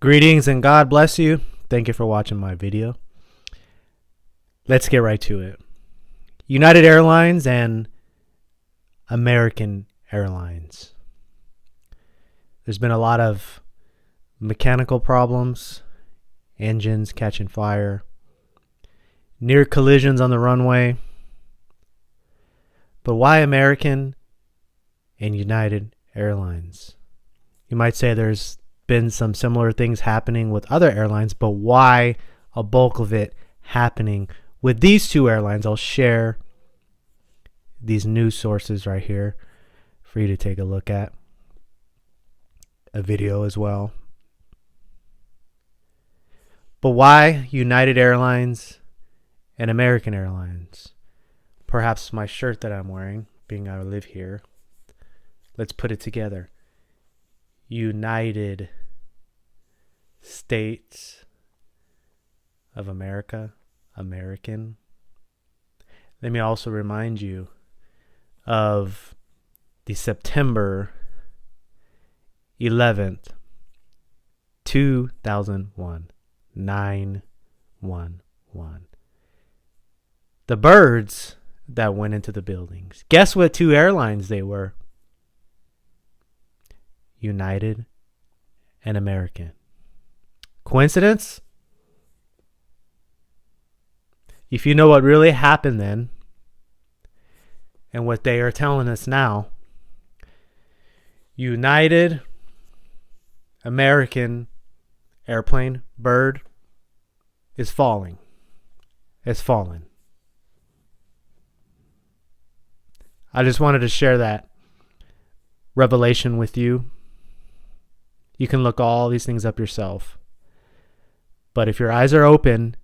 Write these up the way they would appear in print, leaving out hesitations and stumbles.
Greetings and God bless you. Thank you for watching my video. Let's get right to it. United Airlines and American Airlines. There's been a lot of mechanical problems, engines catching fire, near collisions on the runway. But why American and United Airlines? You might say there's been some similar things happening with other airlines, but why a bulk of it happening with these two airlines? I'll share these news sources right here for you to take a look at. A video as well. But why United Airlines and American Airlines? Perhaps my shirt that I'm wearing, being I live here. Let's put it together. United States of America, American. Let me also remind you of the September 11th, 2001, 911. The birds that went into the buildings. Guess what two airlines they were? United and American. Coincidence? If you know what really happened then, and what they are telling us now, United American airplane, bird, is falling. It's fallen. I just wanted to share that revelation with you. You can look all these things up yourself. But if your eyes are open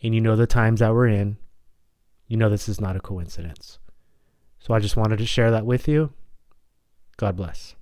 and you know the times that we're in, you know this is not a coincidence. So I just wanted to share that with you. God bless.